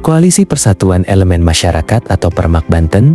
Koalisi Persatuan Elemen Masyarakat atau Permak Banten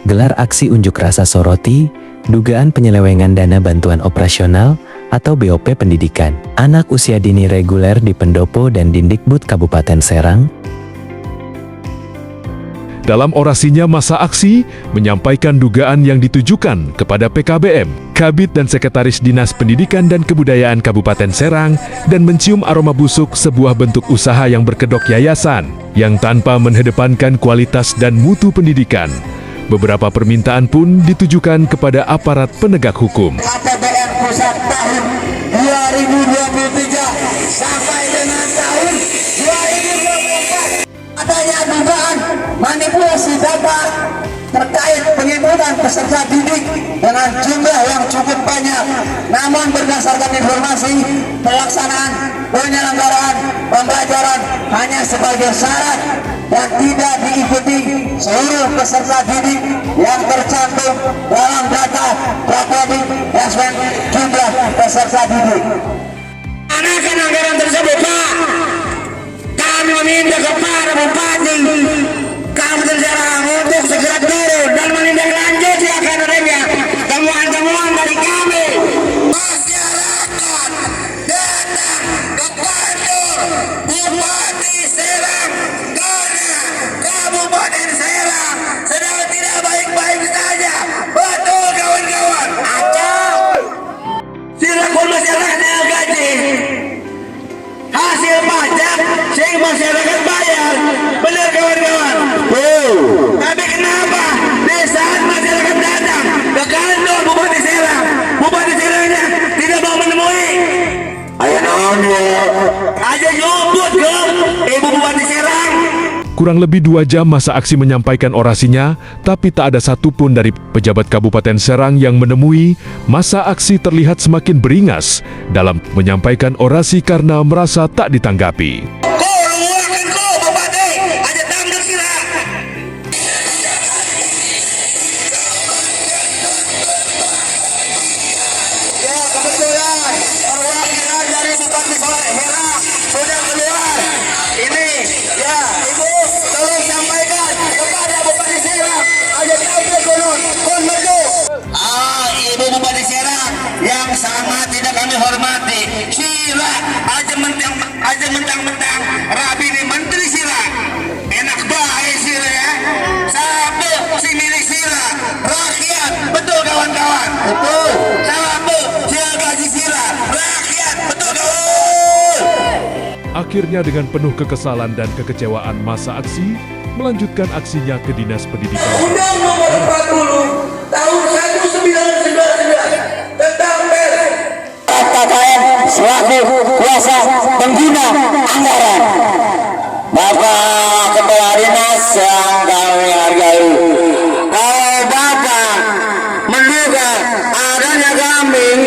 gelar aksi unjuk rasa soroti dugaan penyelewengan dana bantuan operasional atau BOP pendidikan anak usia dini reguler di Pendopo dan Dindikbud Kabupaten Serang. Dalam orasinya, masa aksi menyampaikan dugaan yang ditujukan kepada PKBM, Kabid dan Sekretaris Dinas Pendidikan dan Kebudayaan Kabupaten Serang dan mencium aroma busuk sebuah bentuk usaha yang berkedok yayasan yang tanpa mengedepankan kualitas dan mutu pendidikan. Beberapa permintaan pun ditujukan kepada aparat penegak hukum. APBN pusat tahun 2023 sampai dengan tahun 2024 adanya dugaan manipulasi data terkait penginputan peserta didik dengan jumlah yang cukup banyak. Namun berdasarkan informasi, pelaksanaan penyelenggaraan pembelajaran hanya sebagai syarat dan tidak diikuti seluruh peserta didik yang tercantum dalam data Prakodik Asmen jumlah peserta didik. Anakan anggaran tersebut, Pak. Kami meminta kepada Bupati Kabupaten Serang untuk segera turun dan menindaklanjuti akan adanya temuan-temuan dari kami. Masyarakat datang kepada Bupati Serang karena Kabupaten Serang sedang tidak baik-baik saja. Betul kawan-kawan. Acau. Silakan masyarakat yang gaji hasil pajak sehingga masyarakat bayar. Benar kawan-kawan. Tapi kenapa di saat masyarakat datang ke kantor Bupati Serang, Bupati Serangnya tidak mau menemui? Ayo aja nyobot ke Ibu Bupati Serang. Kurang lebih 2 jam masa aksi menyampaikan orasinya, tapi tak ada satupun dari pejabat Kabupaten Serang yang menemui. Masa aksi terlihat semakin beringas dalam menyampaikan orasi karena merasa tak ditanggapi. Ibu Bupati Serang yang sangat tidak kami hormati, sila aja mentang-mentang Rabi ini menteri sila, enak baik sila ya, sabu si milik sila, rakyat, betul kawan-kawan, betul, sabu sila gaji sila, rakyat, betul kawan. Akhirnya dengan penuh kekesalan dan kekecewaan masa aksi melanjutkan aksinya ke Dinas Pendidikan. Undang Nomor 40 Tahun 1999 tentang KKN selaku kuasa pengguna anggaran. Bapak Kepala Dinas yang kami hargai, kalau Bapak menduga adanya kambing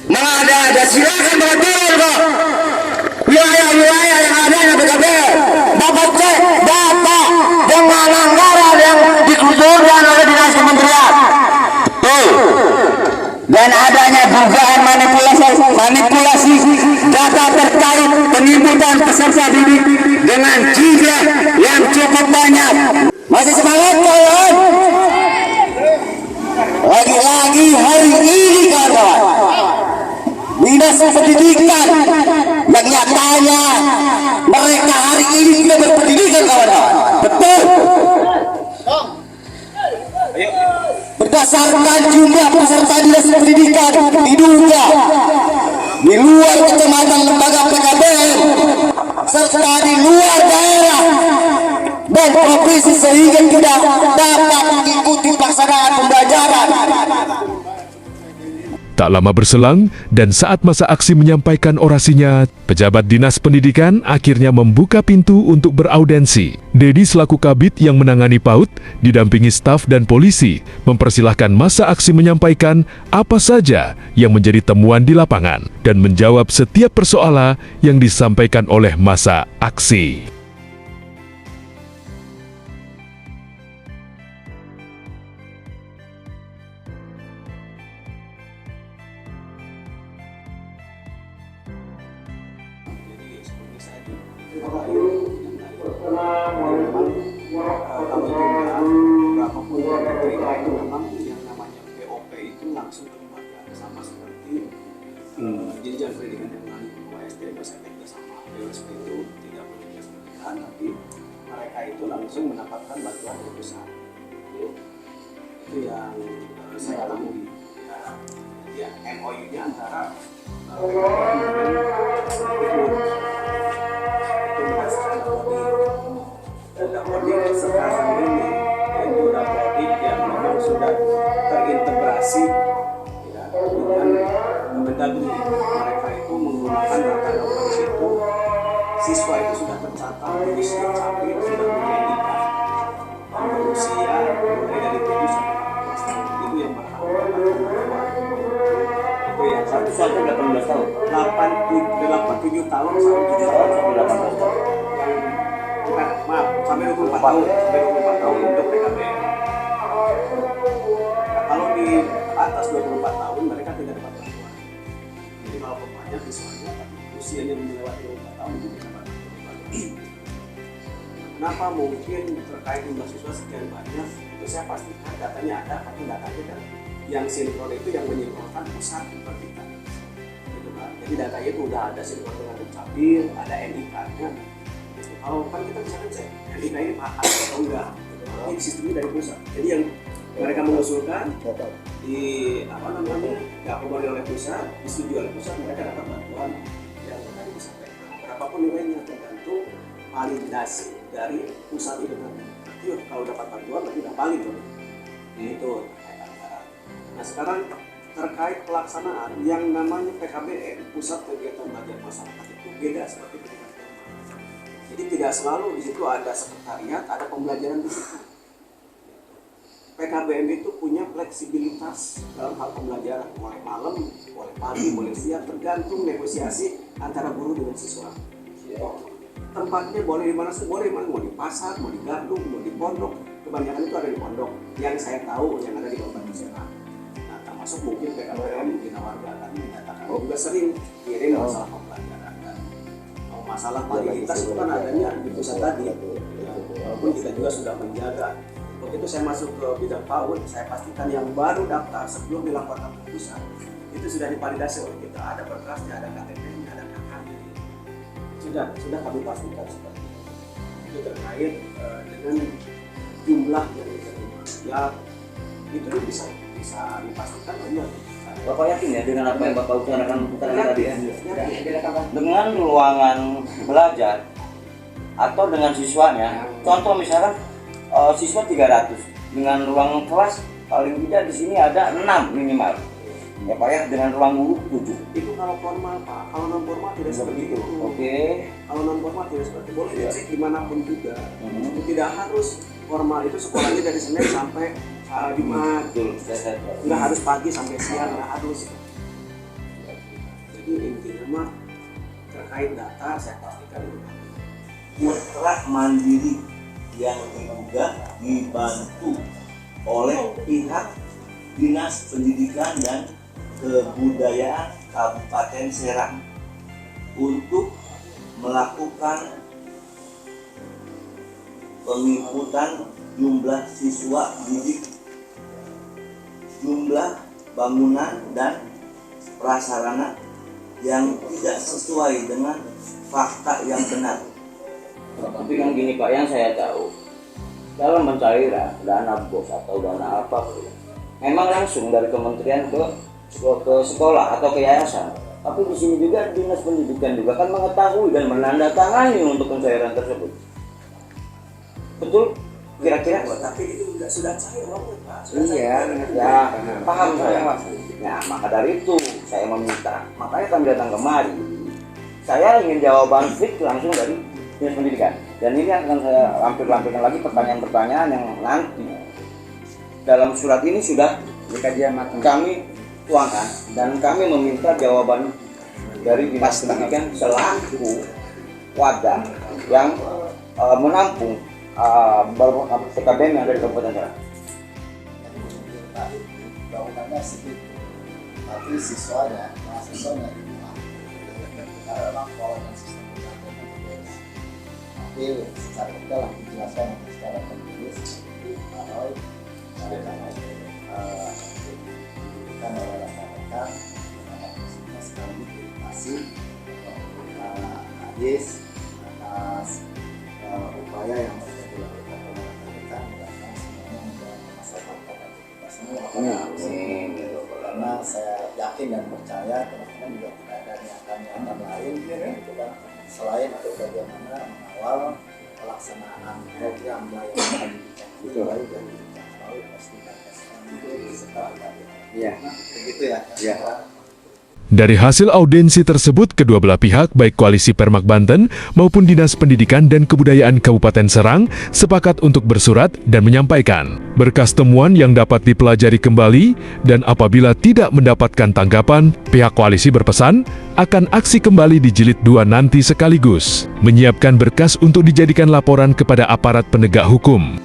mengada-ada, silakan betul kok. Wilayah-wilayah yang adanya PKBM, Bapak cek data dengan anggaran yang dikucurkan oleh dinas kementerian. Dan adanya dugaan manipulasi data terkait penginputan peserta didik dengan jumlah yang cukup banyak. Masih semangat kawan? Lagi-lagi hari ini kawan, Dinas Pendidikan yang nyatanya mereka hari ini tidak berpendidikan kawan-kawan. Betul. Berdasarkan jumlah peserta dinas pendidikan diduga di luar kecamatan lembaga PKBM serta di luar daerah dan provinsi sehingga tidak dapat mengikuti pelaksanaan pembelajaran. Tak lama berselang, dan saat masa aksi menyampaikan orasinya, pejabat Dinas Pendidikan akhirnya membuka pintu untuk beraudensi. Dedi selaku Kabid yang menangani PAUD, didampingi staf dan polisi, mempersilahkan masa aksi menyampaikan apa saja yang menjadi temuan di lapangan dan menjawab setiap persoalan yang disampaikan oleh masa aksi. Kalau juga berapapun yang diterima itu memang yang namanya BOP itu langsung terlibat sama seperti jenjang pendidikan yang lain, SD, SMP juga sama. BOSP itu tidak pendidikan pendidikan, tapi mereka itu langsung mendapatkan bantuan dari pusat. Itu yang saya ketahui. Ya, MOU-nya antara PKBM dan Kodim sekarang ini itu udah Kodim yang memang sudah terintegrasi ya, dengan Kemendagri. Mereka itu menggunakan data operasi itu, siswa itu sudah tercatat di Distrik Capil, sudah punya nikah dan berusia mulai dari 7 sampai 14 tahun. Itu yang berhak mendapatkan bantuan. Itu ya, 1 sampai 18 tahun, 7 tahun sampai 18 tahun. Maaf, sampai 24 tahun, untuk PKBM. Nah, kalau di atas 24 tahun mereka tidak dapat bantuan. Jadi kalau banyak siswanya usianya melewati 24 tahun itu bisa dapat bantuan. Kenapa mungkin terkait jumlah siswa sekian banyak? Itu saya pastikan datanya ada, tapi datanya kan yang sinkron itu yang menyinkronkan pusat kita. Gitu kan. Jadi datanya itu udah ada sinkron dengan Dukcapil, ada NIK-nya. Kalau kan kita bisa cek NIK ini ada atau enggak, ini sistemnya dari pusat. Jadi yang mereka mengusulkan di diakomodir oleh pusat, disetujui oleh pusat, mereka dapat bantuan yang tadi disampaikan. Berapapun nilainya tergantung validasi dari pusat itu tadi. Berarti kalau dapat bantuan berarti udah valid loh. Itu terkait anggaran. Nah sekarang terkait pelaksanaan yang namanya PKBM, pusat kegiatan belajar masyarakat itu beda seperti pendidikan. Jadi tidak selalu di situ ada sekretariat, ada pembelajaran di situ. PKBM itu punya fleksibilitas dalam hal pembelajaran, boleh malam, boleh pagi, boleh siang, tergantung negosiasi antara guru dengan siswa. Tempatnya boleh di mana sih, boleh mau di pasar, mau di Gadung, mau di pondok. Kebanyakan itu ada di pondok. Yang saya tahu yang ada di Kabupaten Serang. Nah, termasuk mungkin PKBM Bina Warga kan menyatakan juga sering kirim masalah pembelajaran. Masalah kualitas itu kan adanya di pusat tadi, walaupun kita juga sudah menjaga. Begitu saya masuk ke bidang PAUD, saya pastikan yang baru daftar sebelum dilaporkan ke pusat itu sudah divalidasi oleh kita, ada berkasnya, ada KTP-nya, ada KK-nya. Sudah kami pastikan seperti itu terkait dengan jumlah yang diterima. Ya itu bisa dipastikan banyak. Bapak yakin ya dengan apa yang Bapak utarakan tadi ya? Dengan ruangan belajar atau dengan siswanya, contoh misalkan siswa 300 dengan ruang kelas paling tidak di sini ada 6 minimal. Ya Pak ya, dengan ruang guru 7. Itu kalau formal Pak, kalau non formal tidak seperti itu. Oke. Kalau non formal tidak seperti boleh dicek dimanapun juga. Itu tidak harus formal, itu sekolahnya dari Senin sampai Jumat. Betul. Nggak harus pagi sampai siang, nggak harus. Jadi intinya mah terkait data saya pastikan itu. Putra mandiri yang juga dibantu oleh pihak Dinas Pendidikan dan Kebudayaan Kabupaten Serang untuk melakukan penginputan jumlah siswa didik, jumlah bangunan dan prasarana yang tidak sesuai dengan fakta yang benar. Tapi kan gini Pak, yang saya tahu dalam pencairan dana BOS atau dana apapun memang langsung dari kementerian ke sekolah atau ke yayasan. Tapi di sini juga Dinas Pendidikan juga kan mengetahui dan menandatangani untuk pencairan tersebut. Betul? Kira-kira? Tapi itu sudah cair Pak. Iya, ya paham saya Mas. Nah maka dari itu saya meminta, makanya kami datang kemari. Saya ingin jawaban fit langsung dari Dinas Pendidikan. Dan ini akan saya lampirkan lagi pertanyaan-pertanyaan yang nanti dalam surat ini sudah kami tuangkan dan kami meminta jawaban dari Dinas Pendidikan selaku wadah yang menampung PKBM yang ada di Kabupaten Serang. Bangunannya sedikit, tapi siswanya, mahasiswanya di rumah. Karena memang pola dan sistem pembelajaran berbeda. tapi secara detail dijelaskan secara tertulis kalau kan oleh rekan-rekan sekali terima Hadis atas upaya yang sudah dilakukan oleh rekan-rekan mudah-mudahan semuanya menjadi masyarakat kita semua. Amin. Karena saya yakin dan percaya teman-teman juga tidak ada niatan lain gitu kan, selain atau bagaimana mengawal pelaksanaan program layanan pendidikan itu baik dan pendidikan melalui pastikan itu serta Iya. begitu ya. Iya. Dari hasil audiensi tersebut, kedua belah pihak, baik Koalisi Permak Banten maupun Dinas Pendidikan dan Kebudayaan Kabupaten Serang, sepakat untuk bersurat dan menyampaikan berkas temuan yang dapat dipelajari kembali, dan apabila tidak mendapatkan tanggapan, pihak koalisi berpesan akan aksi kembali di jilid 2 nanti sekaligus menyiapkan berkas untuk dijadikan laporan kepada aparat penegak hukum.